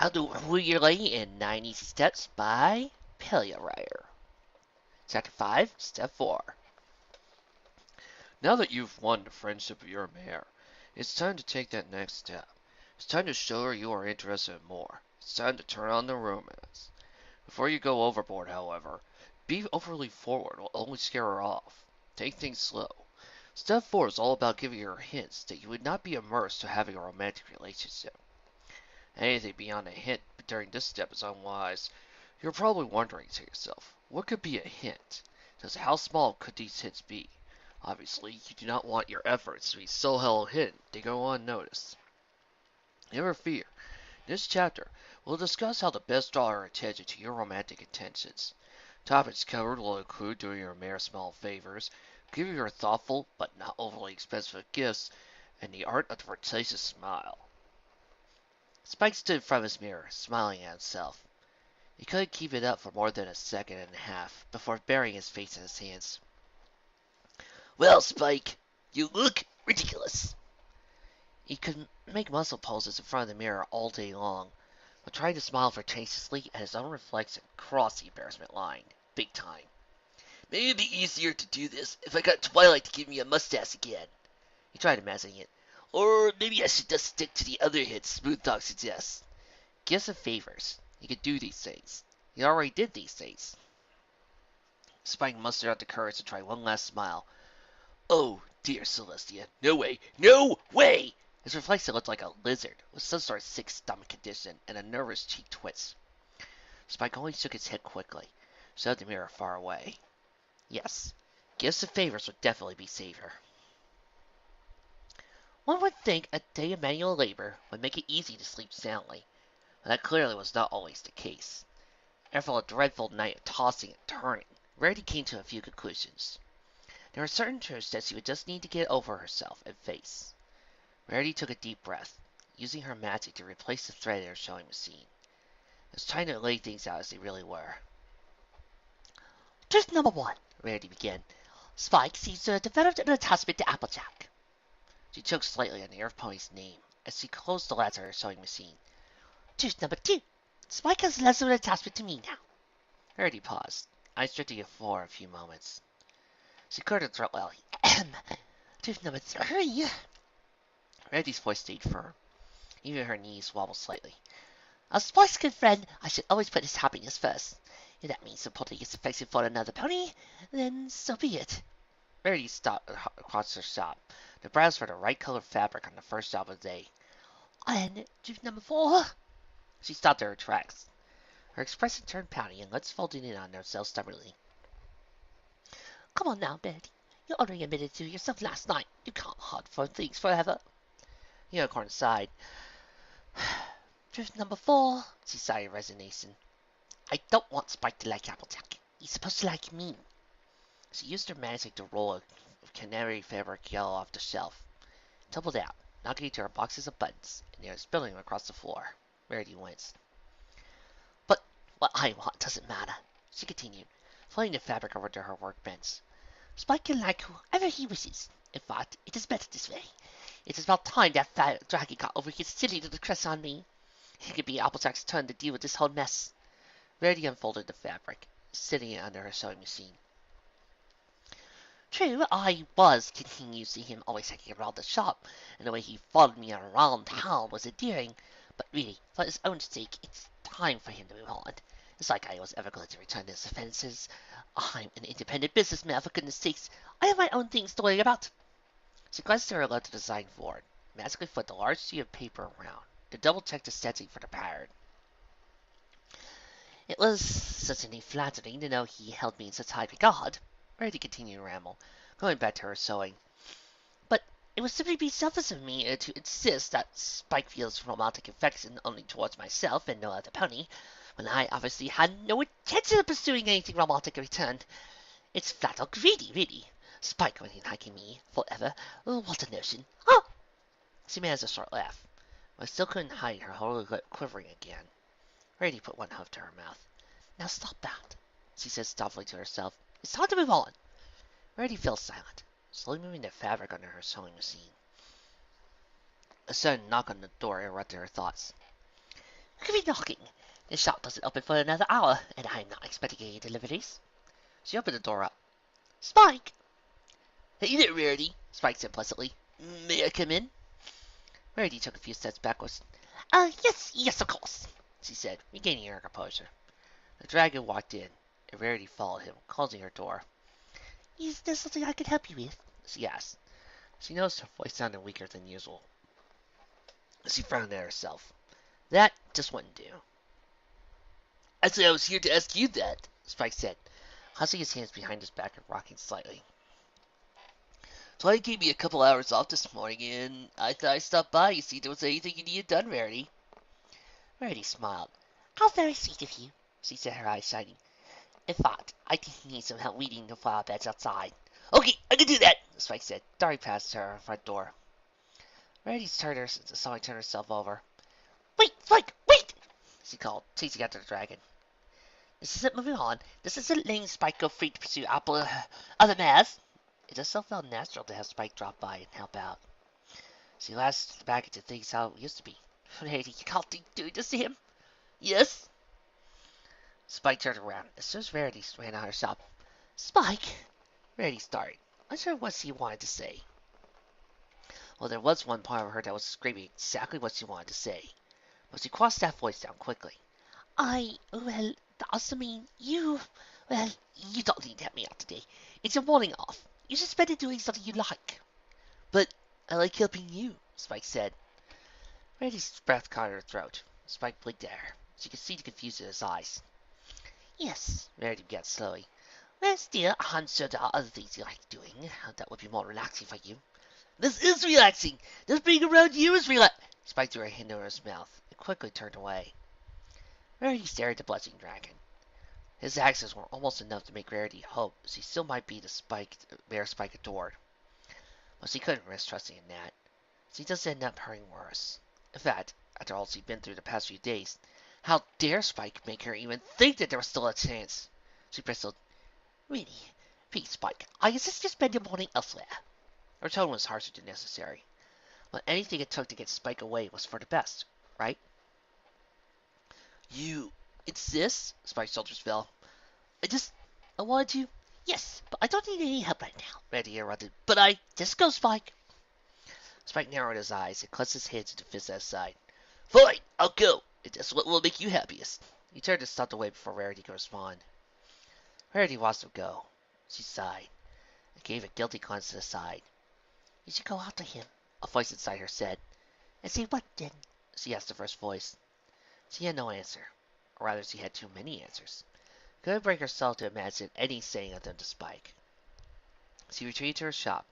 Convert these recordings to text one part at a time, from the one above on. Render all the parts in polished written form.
How to Relay in 90 Steps by Paleowriter. Chapter 5, Step 4. Now that you've won the friendship of your mare, it's time to take that next step. It's time to show her you are interested in more. It's time to turn on the romance. Before you go overboard, however, being overly forward will only scare her off. Take things slow. Step 4 is all about giving her hints that you would not be immersed to having a romantic relationship. Anything beyond a hint during this step is unwise. You're probably wondering to yourself, what could be a hint? Just how small could these hints be? Obviously, you do not want your efforts to be so hell hidden they go unnoticed. Never fear. In this chapter, we'll discuss how to best draw her attention to your romantic intentions. Topics covered will include doing your mare small favors, giving her thoughtful but not overly expensive gifts, and the art of the flirtatious smile. Spike stood in front of his mirror, smiling at himself. He couldn't keep it up for more than a second and a half before burying his face in his hands. Well, Spike, you look ridiculous. He could make muscle poses in front of the mirror all day long, but trying to smile flirtatiously at his own reflection crossed the embarrassment line, big time. Maybe it'd be easier to do this if I got Twilight to give me a mustache again. He tried imagining it. Or maybe I should just stick to the other hits Smooth Dog suggests. Gifts and favors. He could do these things. He already did these things. Spike mustered up the courage to try one last smile. Oh, dear Celestia. No way. No way! His reflection looked like a lizard with some sort of sick stomach condition and a nervous cheek twitch. Spike only shook his head quickly, shoved the mirror far away. Yes, gifts and favors would definitely be safer. One would think a day of manual labor would make it easy to sleep soundly, but that clearly was not always the case. After a dreadful night of tossing and turning, Rarity came to a few conclusions. There were certain truths that she would just need to get over herself and face. Rarity took a deep breath, using her magic to replace the thread in her sewing machine. It was trying to lay things out as they really were. Truth number 1, Rarity began. Spike seems to have developed an attachment to Applejack. She choked slightly on the Earth Pony's name as she closed the latch of her sewing machine. Truth number 2. Spike has less of an attachment to me now. Rarity paused, eyes drifting for a few moments. She cleared her throat well. Truth number 3. Rarity's voice stayed firm. Even her knees wobbled slightly. As Spike's good friend, I should always put his happiness first. If that means supporting his affection for another pony, then so be it. Rarity stopped across her shop to browse for the right colored fabric on the first job of the day. And truth number 4. She stopped in her tracks. Her expression turned pouty and lips folded in on themselves stubbornly. Come on now, Betty. You already admitted to yourself last night. You can't hold for things forever. The unicorn sighed. Truth number 4, she sighed in resignation. I don't want Spike to like Applejack. He's supposed to like me. She used her magic to roll a canary fabric yellow off the shelf. Tumbled out, knocking into her boxes of buttons, and nearly spilling them across the floor. Rarity winced. But what I want doesn't matter, she continued, flinging the fabric over to her workbench. Spike can like whoever he wishes. In fact, it is better this way. It is about time that fat dragon got over his silly little crush on me. It could be Applejack's turn to deal with this whole mess. Rarity unfolded the fabric, sitting it under her sewing machine. True, I was continuing to see him always hanging around the shop, and the way he followed me around town was endearing, but really, for his own sake, it's time for him to move on. It's like I was ever going to return his offenses. I'm an independent businessman, for goodness sakes. I have my own things to worry about. She glanced to her left to the design board, magically flipped a large sheet of paper around, to double-check the setting for the pattern. It was certainly flattering to know he held me in such high regard, Rarity continued to ramble, going back to her sewing. But it would simply be selfish of me to insist that Spike feels romantic affection only towards myself and no other pony, when I obviously had no intention of pursuing anything romantic in return. It's flat out greedy, really. Spike only liking me forever. What a notion. Oh! She managed a short laugh, but still couldn't hide her whole lip quivering again. Rarity put one hoof to her mouth. Now stop that, she said softly to herself. It's time to move on. Rarity fell silent, slowly moving the fabric under her sewing machine. A sudden knock on the door interrupted her thoughts. could be knocking? The shop doesn't open for another hour, and I'm not expecting any deliveries. She opened the door up. Spike! Hey there, Rarity, Spike said pleasantly. May I come in? Rarity took a few steps backwards. Yes, of course, she said, regaining her composure. The dragon walked in, and Rarity followed him, closing her door. Is there something I can help you with? She asked. She noticed her voice sounded weaker than usual. She frowned at herself. That just wouldn't do. I said I was here to ask you that, Spike said, hussing his hands behind his back and rocking slightly. So I gave me a couple hours off this morning, and I thought I'd stop by and see if there was anything you needed done, Rarity. Rarity smiled. How very sweet of you, she said, her eyes shining. In fact, I think you need some help weeding the flower beds outside. Okay, I can do that, Spike said, darting past her front door. Rarity turned herself over. Wait, Spike, wait! She called, chasing after the dragon. This isn't moving on. This isn't letting Spike go free to pursue other mares. It just so felt natural to have Spike drop by and help out. She lashed back into things how it used to be. Rarity, you can't keep doing this to him. Yes? Spike turned around as soon as Rarity ran out of her shop. Spike! Rarity started, unsure what she wanted to say. Well, there was one part of her that was screaming exactly what she wanted to say, but she crossed that voice down quickly. Well, doesn't mean you don't need to help me out today. It's your morning off. You should spend it doing something you like. But I like helping you, Spike said. Rarity's breath caught her throat. Spike blinked at her. She could see the confusion in his eyes. Yes, Rarity began slowly. Well, still, I'm sure there are other things you like doing that would be more relaxing for you. This is relaxing! This being around you is relaxing! Spike threw her hand over his mouth and quickly turned away. Rarity stared at the blushing dragon. His actions were almost enough to make Rarity hope she still might be the bear Spike adored. But she couldn't risk trusting in that. She just ended up hurting worse. In fact, after all she'd been through the past few days, how dare Spike make her even think that there was still a chance? She bristled. Really? Please, Spike, I insist you spend your morning elsewhere. Her tone was harsher than necessary. But anything it took to get Spike away was for the best, right? You insist? Spike's shoulders fell. I wanted to. Yes, but I don't need any help right now, Rarity interrupted. But just go, Spike. Spike narrowed his eyes and clenched his hands into fists at his side. Fine, I'll go. If that's what will make you happiest. He turned and stepped away before Rarity could respond. Rarity watched him go. She sighed and gave a guilty glance to the side. You should go after him, a voice inside her said. And say what then? She asked the first voice. She had no answer. Or rather, she had too many answers. Couldn't bring herself to imagine any saying of them to Spike. She retreated to her shop,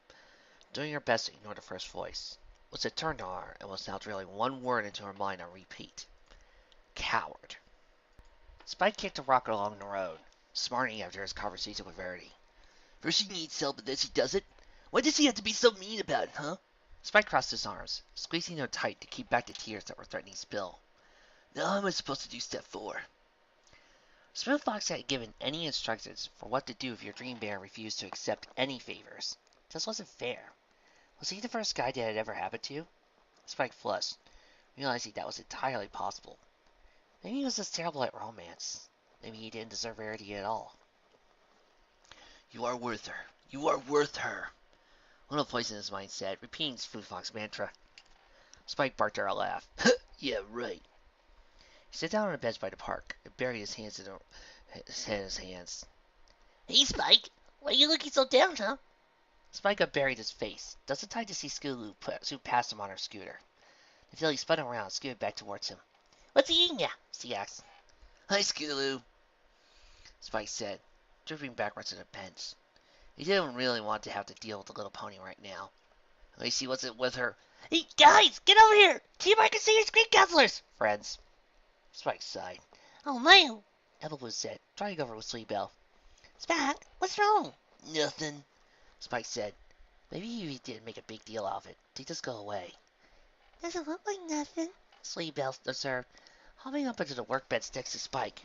doing her best to ignore the first voice, which had turned on her and was now drilling one word into her mind on repeat. Coward. Spike kicked a rock along the road, smarting after his conversation with Rarity. First she needs help and then she doesn't? Why does she have to be so mean about it, huh? Spike crossed his arms, squeezing them tight to keep back the tears that were threatening to spill. Now how am I supposed to do step 4? Smooth Fox hadn't given any instructions for what to do if your dream bear refused to accept any favors. This wasn't fair. Was he the first guy that had ever happened to? Spike flushed, realizing that was entirely possible. Maybe he was just terrible at romance. Maybe he didn't deserve Rarity at all. You are worth her. You are worth her. One of the voices in his mind said, repeating Smooth Fox's mantra. Spike barked out a laugh. Yeah, right. He sat down on a bench by the park and buried his head in his hands. Hey, Spike! Why are you looking so down, huh? Spike unburied his face, just in time to see Scootaloo zoom past him on her scooter. Until he spun around and scooted back towards him. What's he eating ya? She asked. Hi, Scootaloo, Spike said, drooping backwards to the bench. He didn't really want to have to deal with the little pony right now. At least he wasn't with her. Hey, guys! Get over here! Team I can see your screen counselors! Friends. Spike sighed. Oh, no, Evelyn said, trying over with Sweet Belle. Spike, what's wrong? Nothing, Spike said. Maybe he didn't make a big deal out of it. They just go away. Doesn't look like nothing, Sweet Belle observed, hopping up into the workbench next to Spike.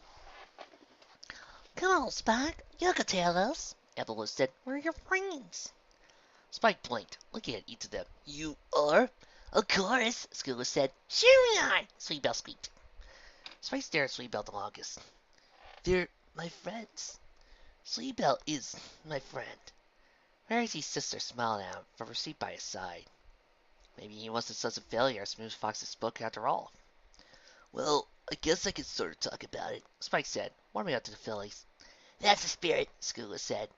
Come on, Spike, you can tell us, Evelyn said. We're your friends. Spike blinked, looking at each of them. You are? Of course, Scootaloo said. Sure we are, Sweet Belle squeaked. Spike stared at Sleepbell the longest. They're my friends. Sleepbell is my friend. Rarity's sister smiled at him from her seat by his side. Maybe he wasn't such a failure as Smooth Fox's book after all. Well, I guess I could sort of talk about it, Spike said, warming up to the fillies. That's the spirit, Scooter said.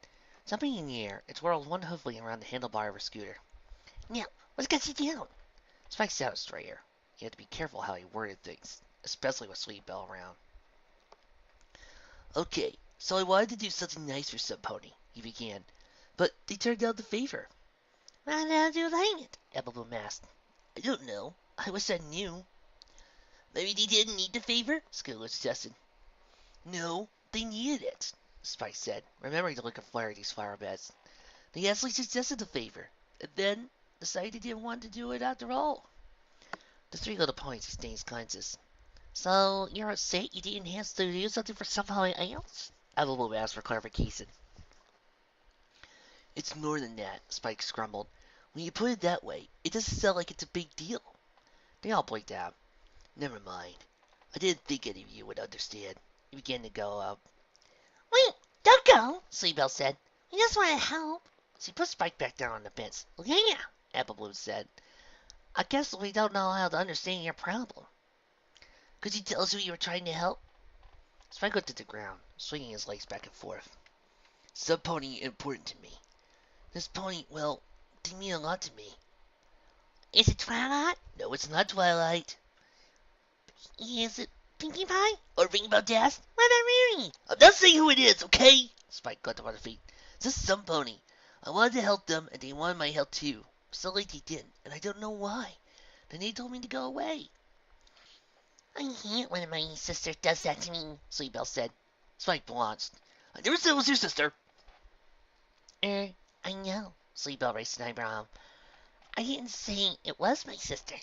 Jumping in the air, it twirled one hoofly around the handlebar of her scooter. Now, what's got you down? Spike sat up straighter. He had to be careful how he worded things, especially with Sleepbell around. Okay, so I wanted to do something nice for some pony, he began, but they turned down the favor. How do you like it? Applebloom asked. I don't know. I wish I knew. Maybe they didn't need the favor? Scooter suggested. No, they needed it, Spike said, remembering to look at Rarity's flower beds. They actually suggested the favor, and then decided they didn't want to do it after all. The three little ponies exchanged glances. So, you're upset you didn't have to do something for somebody else? Applebloom asked for clarification. It's more than that, Spike grumbled. When you put it that way, it doesn't sound like it's a big deal. They all blinked out. Never mind. I didn't think any of you would understand. He began to go up. Wait, don't go, Sleepbell said. We just want to help. She put Spike back down on the bench. Yeah, Applebloom said. I guess we don't know how to understand your problem. Could you tell us who you were trying to help? Spike looked at the ground, swinging his legs back and forth. Some pony important to me. This pony, well, they mean a lot to me. Is it Twilight? No, it's not Twilight. Is it Pinkie Pie? Or Rainbow Dash? What about Rarity? I'm not saying who it is, okay? Spike got up on his feet. Just some pony. I wanted to help them, and they wanted my help too. So late they didn't, and I don't know why. Then they told me to go away. I hate when my sister does that to me, Sleepbell said. Spike blanched. I never said it was your sister. I know, Sleepbell raised an eyebrow. I didn't say it was my sister.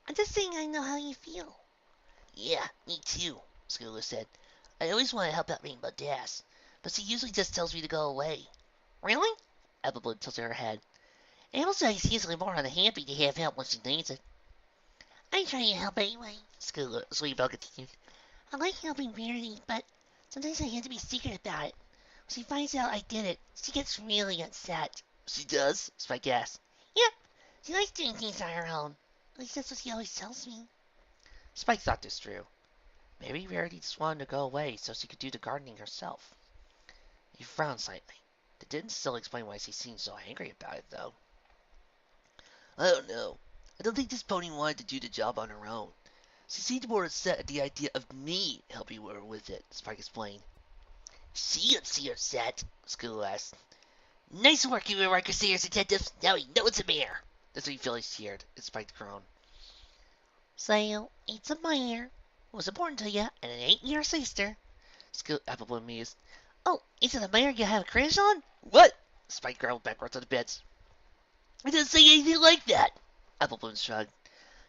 I'm just saying I know how you feel. Yeah, me too, Scooter said. I always want to help out Rainbow Dash, but she usually just tells me to go away. Really? Applebloom tilted her head. Apple says he's usually more unhappy to have help when she needs it. I try to help anyway, Sleepbell continued. I like helping Rarity, but sometimes I have to be secret about it. When she finds out I did it, she gets really upset. She does? Spike asked. Yep. She likes doing things on her own. At least that's what she always tells me. Spike thought this through. Maybe Rarity just wanted to go away so she could do the gardening herself. He frowned slightly. That didn't still explain why she seemed so angry about it, though. I don't know. I don't think this pony wanted to do the job on her own. She seemed more upset at the idea of me helping her with it, Spike explained. She upset, Scooter asked. Nice work, you Riker Sears detectives. Now we know it's a mare. The three fillies cheered, and Spike groaned. So, it's a mare. It was important to you, and it ain't your sister. Applebloom mused. Oh, is it a mare you have a crush on? What? Spike growled backwards on the beds. I didn't say anything like that. Applebloom shrugged.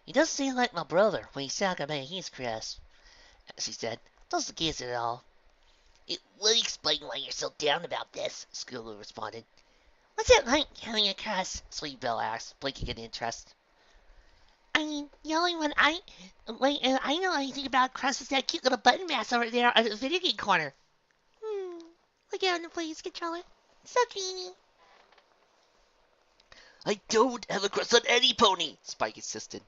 He doesn't seem like my brother when he's talking about his crush. She said, doesn't get it at all. It would explain why you're so down about this, Scooter responded. What's it like having a crush? Sleepbell asked, blinking in interest. I mean, the only one I know anything about crush is that cute little button mask over there on the video game corner. Look out and please controller. So dreamy. I don't have a crush on any pony, Spike insisted.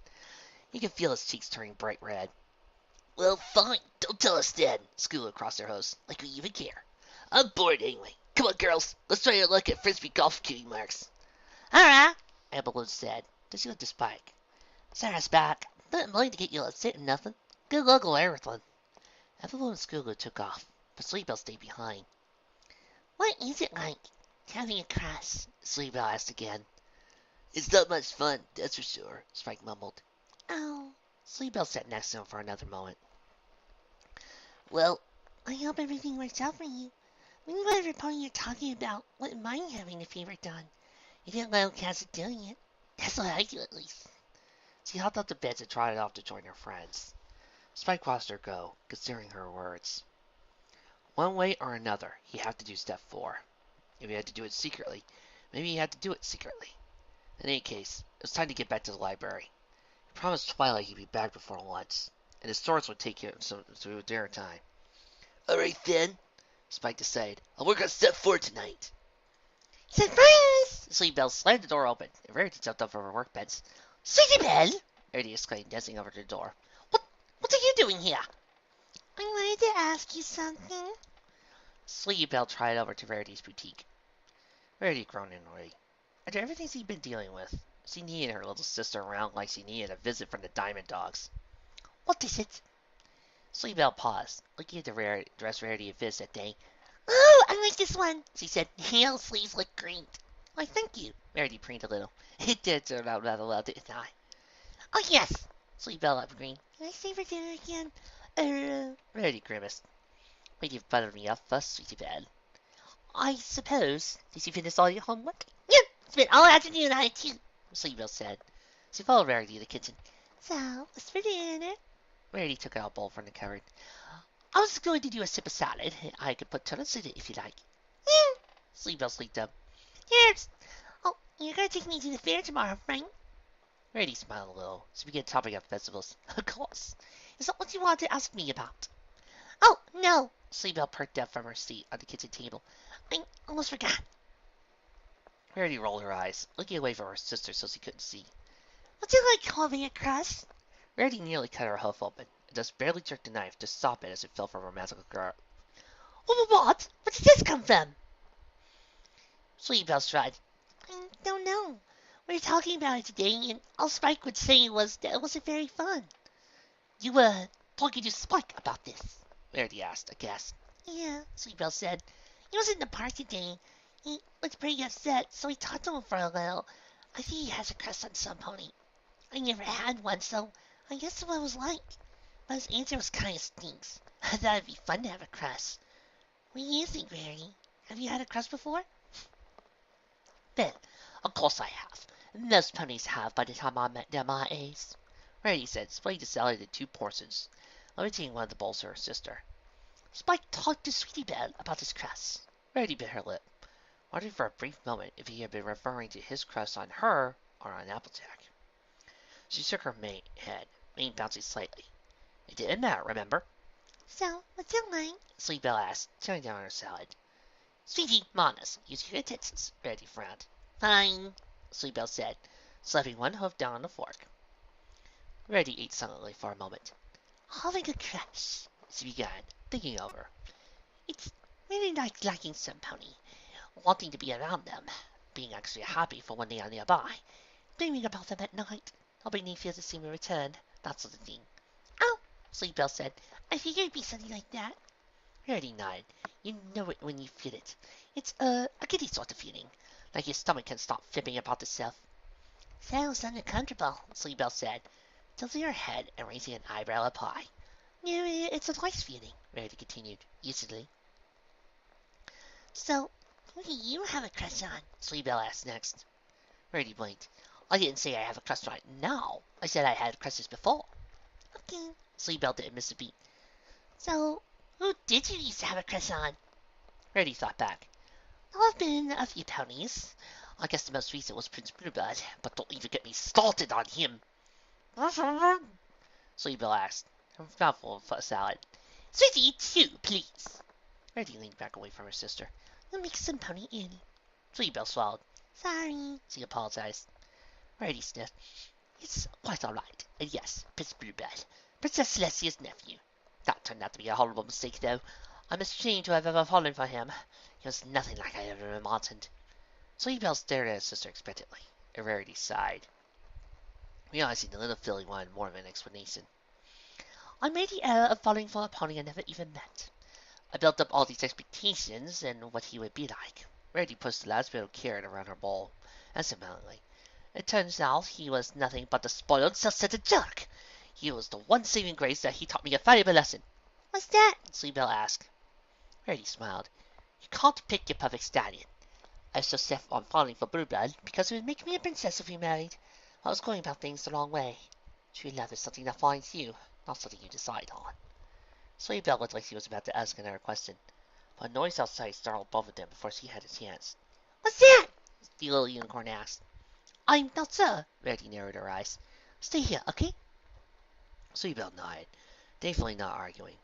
He could feel his cheeks turning bright red. Well, fine. Don't tell us then, Scooter crossed her host, like we even care. I'm bored anyway. Come on, girls. Let's try a look at Frisbee golf cutie marks. Alright, Applebloom said. Then she looked to Spike. Sorry, Spike. Not willing to get you upset and nothing. Good luck on everything. Applebloom and Scooter took off, but Sleepbell stayed behind. What is it like, having a crush? Sleepbell asked again. It's not much fun, that's for sure, Spike mumbled. Oh. Sleepbell sat next to him for another moment. Well, I hope everything works out for you. When whatever pony you're talking about wouldn't mind having the favor done. You didn't let him catch it doing it. That's what I do, at least. She hopped off the bed and trotted off to join her friends. Spike watched her go, considering her words. One way or another, he had to do step 4. If he had to do it secretly, maybe he had to do it secretly. In any case, it was time to get back to the library. He promised Twilight he'd be back before lunch, and his swords would take him to a dinner time. Alright then, Spike decided. I'll work on step 4 tonight. Surprise! Sweetie Belle slammed the door open, and Rarity jumped up from her workbench. Sweetie Belle! Rarity exclaimed, dancing over to the door. What are you doing here? I wanted to ask you something. Sweetie Belle tried over to Rarity's boutique. Rarity groaned inwardly. After everything she'd been dealing with, she needed her little sister around like she needed a visit from the Diamond Dogs. What is it? Sweetie Belle paused, looking at the dress Rarity had fitted that day. Oh, I like this one, she said. Your sleeves look great. Why, thank you. Rarity preened a little. It did turn out rather well, didn't I? Oh, yes, Sweetie Belle agreed. Can I stay for dinner again? Rarity grimaced. Will you butter me up first, Sweetie Belle? I suppose. Did you finish all your homework? Yeah, spent all afternoon on it, too, Sweetie Belle said. She followed Rarity to the kitchen. So, what's for dinner? Rarity took out a bowl from the cupboard. I was going to do a sip of salad. I could put turnips in it if you like. Yeah, Sweetie Belle sleeked up. Yes. Oh, you're going to take me to the fair tomorrow, right? Rarity smiled a little. She began chopping up vegetables. Of course. Is that what you wanted to ask me about? Oh, no. Sweetie Belle perked up from her seat on the kitchen table. I almost forgot. Rarity rolled her eyes, looking away from her sister so she couldn't see. Would you like coffee and crust? Rarity nearly cut her hoof open, and just barely jerked the knife to stop it as it fell from her magical grip. What? Where did this come from? Sweetie Belle shrugged. I don't know. We were talking about it today, and all Spike would say was that it wasn't very fun. You were talking to Spike about this? Rarity asked, aghast. Yeah, Sweetie Belle said. He was in the park today. He looked pretty upset, so we talked to him for a little. I think he has a crush on some pony. I never had one, so I guess what it was like. But his answer was kind of stinks. I thought it'd be fun to have a crush. What do you think, Rarity? Have you had a crush before? Belle, of course I have. Most ponies have by the time I met them my age. Rarity said, splitting the salad into 2 portions, limiting one of the bowls to her sister. Spike talked to Sweetie Belle about his crush. Rarity bit her lip, wondering for a brief moment if he had been referring to his crush on her or on Applejack. She shook her head, mane bouncing slightly. It didn't matter, remember? So, what's it like? Sweetie Belle asked, tearing down her salad. Sweetie, Monas, use your utensils. Rarity frowned. Fine, Sweetie Belle said, slapping one hoof down on the fork. Rarity ate silently for a moment. Having a crush, she began, thinking over. It's really like liking some pony, wanting to be around them, being actually happy for when they are nearby, dreaming about them at night, hoping they feel the same in return, that sort of thing. Oh, Sweetie Belle said, I figured it'd be something like that. Rarity nodded. You know it when you feel it. It's a giddy sort of feeling, like your stomach can stop flipping about itself. Sounds uncomfortable, Sweetie Belle said, tilting her head and raising an eyebrow up high. No, it's a nice feeling, Rarity continued, easily. So, who do you have a crush on? Sweetie Belle asked next. Rarity blinked. I didn't say I have a crush right now. I said I had crushes before. Okay. Sweetie Belle didn't miss a beat. So, who did you used to have a crush on? Rarity thought back. There have been a few ponies. I guess the most recent was Prince Bluebird, but don't even get me started on him. Sweetie Belle asked, her mouthful of salad. Sweetie, 2, please. Rarity leaned back away from her sister. You'll make some pony in. Sweetie Belle swallowed. Sorry, she apologized. Rarity sniffed. It's quite all right. And yes, Prince Bluebird, Princess Celestia's nephew. That turned out to be a horrible mistake, though. I'm ashamed to have ever fallen for him. He was nothing like I ever imagined. Sweetie Belle stared at her sister expectantly, and Rarity sighed, realizing the little filly wanted more of an explanation. I made the error of falling for a pony I never even met. I built up all these expectations and what he would be like. Rarity pushed the last bit of carrot around her bowl, and said mildly, it turns out he was nothing but a spoiled, self-centered jerk. He was the one saving grace that he taught me a valuable lesson. What's that? Sweetie Belle asked. Rarity smiled. You can't pick your perfect stallion. I was so set on falling for Bluebird because it would make me a princess if we married. I was going about things the wrong way. True love is something that finds you, not something you decide on. Sweetie Belle looked like she was about to ask another question, but a noise outside startled both of them before she had a chance. What's that? The little unicorn asked. I'm not sure. Rarity narrowed her eyes. Stay here, okay? Sweetie Belle nodded. Definitely not arguing.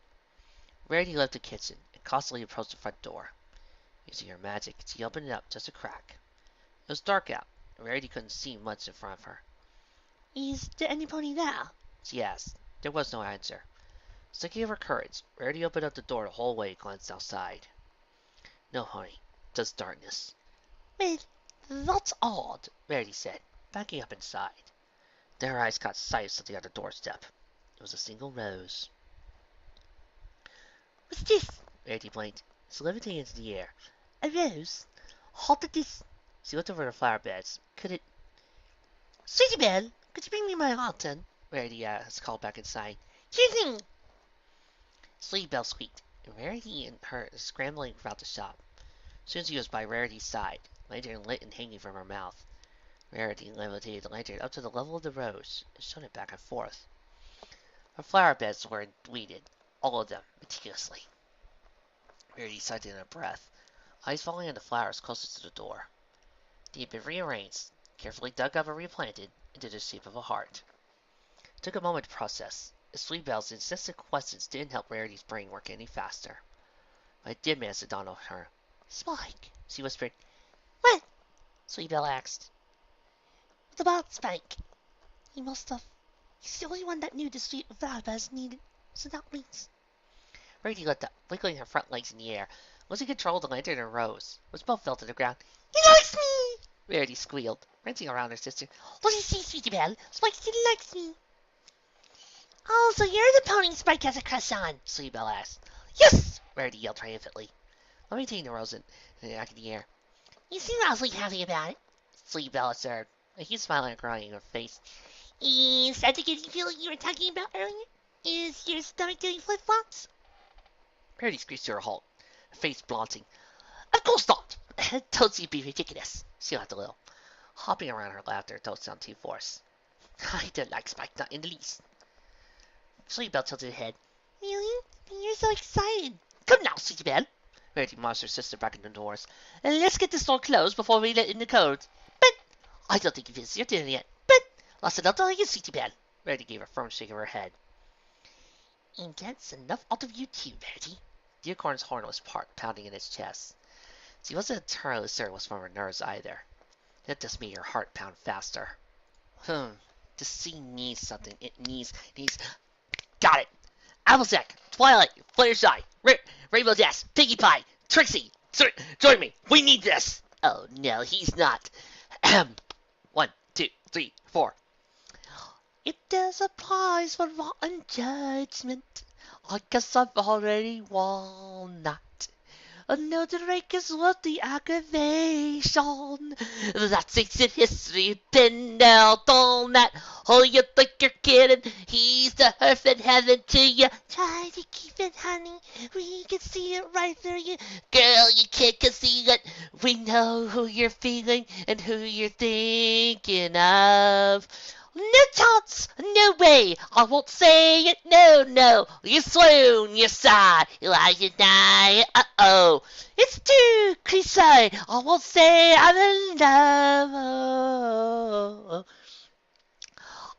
Rarity left the kitchen and cautiously approached the front door. Using her magic, she opened it up just a crack. It was dark out, and Rarity couldn't see much in front of her. "Is there anybody there?" she asked. There was no answer. So to give her courage, Rarity opened up the door the whole way and glanced outside. No, honey, just darkness. "Well, that's odd," Rarity said, backing up inside. Then her eyes caught sight of something on the doorstep. It was a single rose. "What's this?" Rarity blinked. It was levitating into the air. "A rose? How did this—" She looked over the flower beds. Could it— "Sweetie Belle, could you bring me my lantern?" Rarity called back inside. "Sure thing." Sweetie Belle squeaked, and Rarity and her scrambling about the shop. Soon she was by Rarity's side, lantern lit and hanging from her mouth. Rarity levitated the lantern up to the level of the rose and shone it back and forth. Her flower beds were weeded, all of them, meticulously. Rarity sighed in a breath, eyes falling on the flowers closest to the door. They had been rearranged, carefully dug up and replanted into the shape of a heart. It took a moment to process. Sweet Belle's insistent questions didn't help Rarity's brain work any faster. But it did manage to dawn on her. "Spike," she whispered. "What?" Sweet Belle asked. "What about Spike?" "He must have. He's the only one that knew the sweet flower beds needed, so that means—" Rarity looked up, wiggling her front legs in the air, losing control of the lantern and rose, which both fell to the ground. "He likes me!" Rarity squealed, prancing around her sister. "What do you see, Sweetie Belle? Spike still likes me." "Oh, so you're the pony Spike has a crush on?" Sweetie Belle asked. "Yes!" Rarity yelled triumphantly, levitating the rose in the air. "You seem awfully happy about it," Sweetie Belle observed, and he smiling and crying in her face. "Is that the good feeling you were talking about earlier? Is your stomach doing flip-flops?" Rarity screeched to her halt, her face blanching. "Of course not! Don't you be ridiculous." She laughed a little, hopping around her laughter until it sounded too forced. "I don't like Spike, not in the least." Sweetie Belle tilted her head. "Really? You're so excited." "Come now, Sweetie Belle." Rarity marched her sister back indoors. "Let's get the store closed before we let in the cold." "But—" "I don't think you're doing it yet." "But—" "Listen, I'll tell you, Sweetie Belle." Rarity gave a firm shake of her head. "And that's enough out of you too, Rarity." The acorn's horn was pounding in his chest. She wasn't entirely certain it was from her nerves either. That just made her heart pound faster. The sea needs something. It needs... Got it! Applejack, Twilight, Fluttershy, Rainbow Dash, Piggy Pie, Trixie, join me! We need this! Oh no, he's not. 1, 2, 3, 4. If there's a prize for rotten judgment, I guess I've already won that. Another rake is worth the aggravation. That's ancient history, pinned out on that. Oh, you think you're kidding? He's the earth and heaven to you. Try to keep it, honey. We can see it right through you. Girl, you can't conceal it. We know who you're feeling and who you're thinking of. No chance, no way, I won't say it, no. You swoon, you sigh, you lie, you die, uh-oh. It's too cliche, I won't say I'm in love.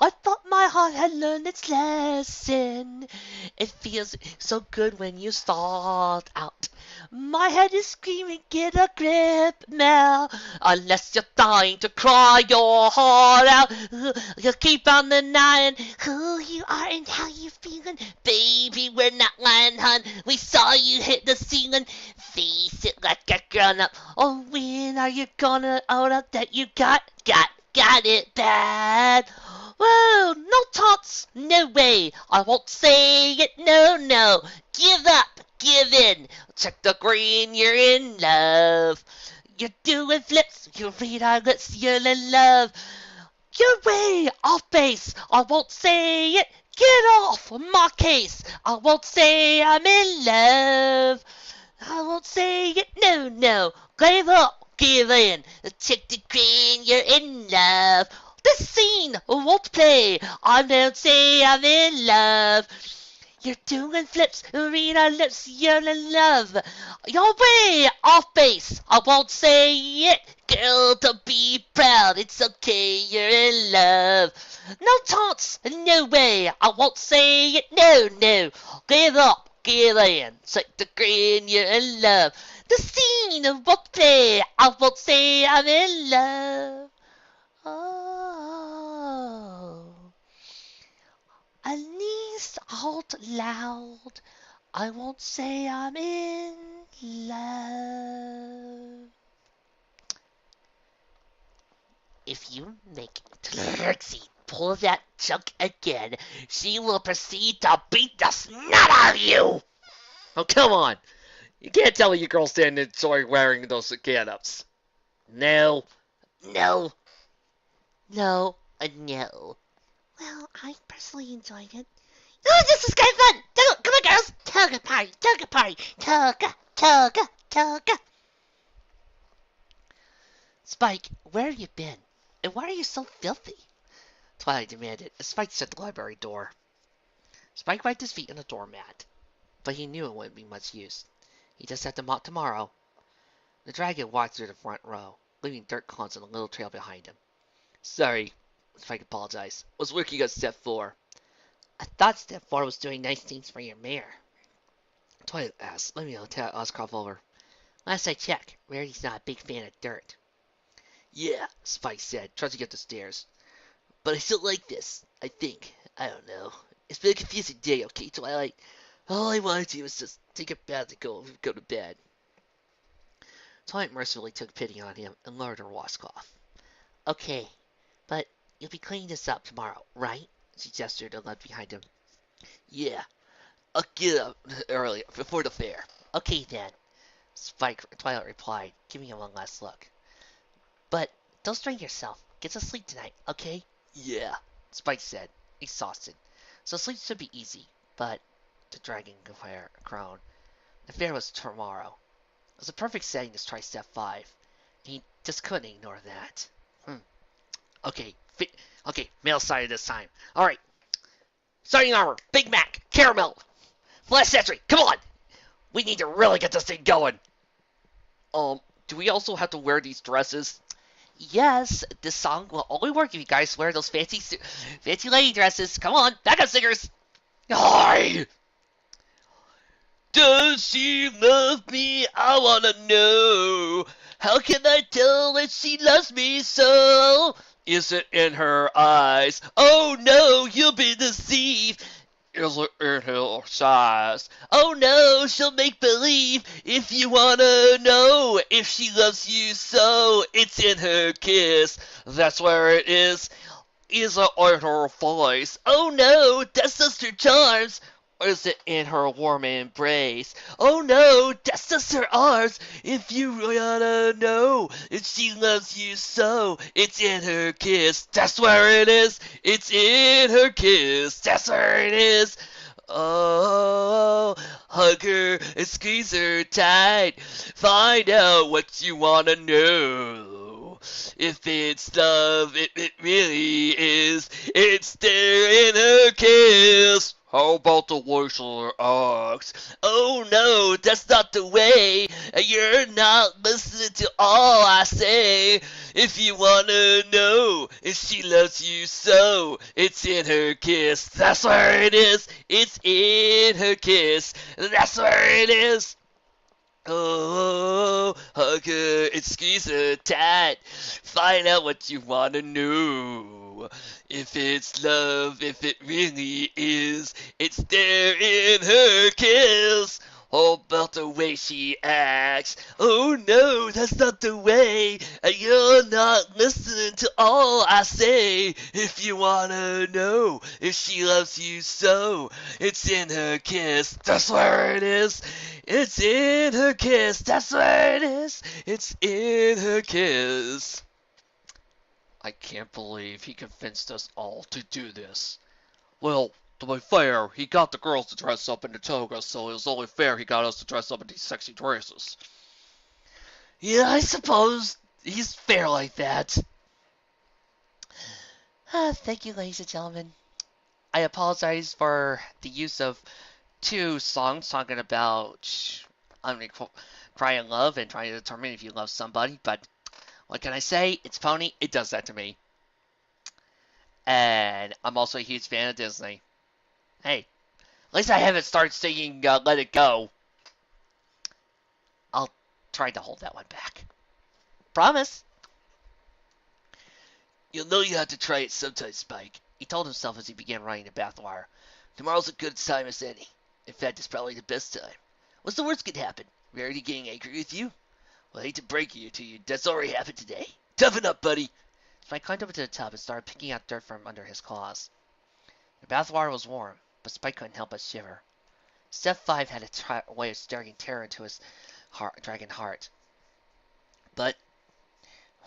I thought my heart had learned its lesson. It feels so good when you start out. My head is screaming, get a grip now. Unless you're dying to cry your heart out. You keep on denying who you are and how you feeling. Baby, we're not lying, hun. We saw you hit the ceiling. Face it like a grown-up. Oh, when are you gonna own up that you got it bad? Whoa, no chance, no way, I won't say it, no. Give up, give in, check the green, you're in love. You're doing flips, you read our lips, you're in love. You're way off base, I won't say it, get off my case. I won't say I'm in love. I won't say it, no. Give up, give in, check the green, you're in love. This scene won't play. I don't say I'm in love. You're doing flips, read our lips, you're in love. You're way off base. I won't say it. girl, don't be proud. It's okay, you're in love. No taunts, no way. I won't say it, no, no. Get up, get in. Take the grin, you're in love. The scene won't play. I won't say I'm in love. Oh, at least out loud, I won't say I'm in love. If you make Trixie pull that junk again, she will proceed to beat the snot out of you! Oh, come on! You can't tell me you girls didn't enjoy wearing those get-ups. No. No. No. No. Well, I personally enjoyed it. Oh, this is kind of fun! Come on, girls! Toga party! Toga party! Toga! Toga! Toga! Spike, where have you been? And why are you so filthy? Twilight demanded as Spike shut the library door. Spike wiped his feet on the doormat, but he knew it wouldn't be much use. He just had to mop tomorrow. The dragon walked through the front row, leaving dirt clods on a little trail behind him. Sorry, Spike apologized. Was working on step 4. I thought step 4 was doing nice things for your mare. Twilight asked. Let me tell Oscar over. Last I checked, Rarity's not a big fan of dirt. Yeah, Spike said, trudging up the stairs. But I still like this, I think. I don't know. It's been a confusing day, okay, Twilight? All I wanted to do was just take a bath and go to bed. Twilight mercifully took pity on him and lowered her washcloth. Okay, but you'll be cleaning this up tomorrow, right? She gestured and left behind him. Yeah, I'll get up early before the fair. Okay then, Twilight replied, giving him one last look. But don't strain yourself. Get some sleep tonight, okay? Yeah, Spike said, exhausted. So sleep should be easy, but the dragon crown. The fair was tomorrow. It was a perfect setting to try step 5. He just couldn't ignore that. Okay, male side this time. Alright. Starting armor, Big Mac, Caramel, Flash Sentry, come on! We need to really get this thing going. Do we also have to wear these dresses? Yes, this song will only work if you guys wear those fancy lady dresses. Come on, backup singers! Hi! Does she love me? I wanna know. How can I tell if she loves me so? Is it in her eyes? Oh no, you'll be deceived. Is it in her size? Oh no, she'll make believe. If you wanna know if she loves you so, it's in her kiss. That's where it is. Is it in her voice? Oh no, that's just her charms. Or is it in her warm embrace? Oh no, that's just her arms. If you wanna know if she loves you so, it's in her kiss. That's where it is. It's in her kiss. That's where it is. Oh, hug her and squeeze her tight. Find out what you wanna know. If it's love, it really is. It's there in her kiss. How about the voice of her ox? Oh no, that's not the way. You're not listening to all I say. If you wanna know if she loves you so, it's in her kiss. That's where it is. It's in her kiss. That's where it is. Oh, hug her and squeeze her tight. Find out what you wanna know. If it's love, if it really is, it's there in her kiss. All about the way she acts. Oh no, that's not the way. You're not listening to all I say. If you wanna know if she loves you so, it's in her kiss. That's where it is. It's in her kiss. That's where it is. It's in her kiss. I can't believe he convinced us all to do this. Well, to be fair, he got the girls to dress up in the togas, so it was only fair he got us to dress up in these sexy dresses. Yeah, I suppose he's fair like that. Thank you, ladies and gentlemen. I apologize for the use of 2 songs talking about crying love and trying to determine if you love somebody, but What can I say? It's Pony. It does that to me. And I'm also a huge fan of Disney. Hey, at least I haven't started singing Let It Go. I'll try to hold that one back. Promise. You'll know you have to try it sometime, Spike, he told himself as he began running the bathwire. Tomorrow's a good time as any. In fact, it's probably the best time. What's the worst that could happen? Rarity getting angry with you? Well, I hate to break it to you. That's already happened today. Toughen up, buddy. Spike climbed over to the tub and started picking out dirt from under his claws. The bathwater was warm, but Spike couldn't help but shiver. Step 5 had a way of staring terror into his dragon heart. But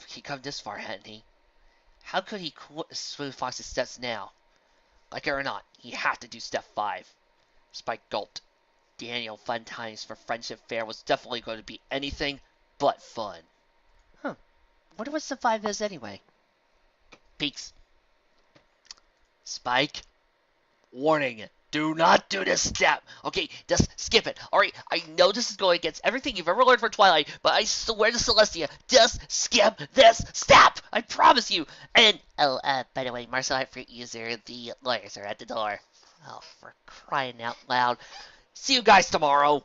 he'd come this far, hadn't he? How could he smooth Fox's steps now? Like it or not, he had to do step 5. Spike gulped. The annual Fun Times for Friendship Fair was definitely going to be anything but fun. Wonder what step 5 is anyway. Peeks. Spike. Warning. Do not do this step. Okay, just skip it. Alright, I know this is going against everything you've ever learned from Twilight, but I swear to Celestia, just skip this step. I promise you. And, by the way, Marcel Fruit User, the lawyers are at the door. Oh, for crying out loud. See you guys tomorrow.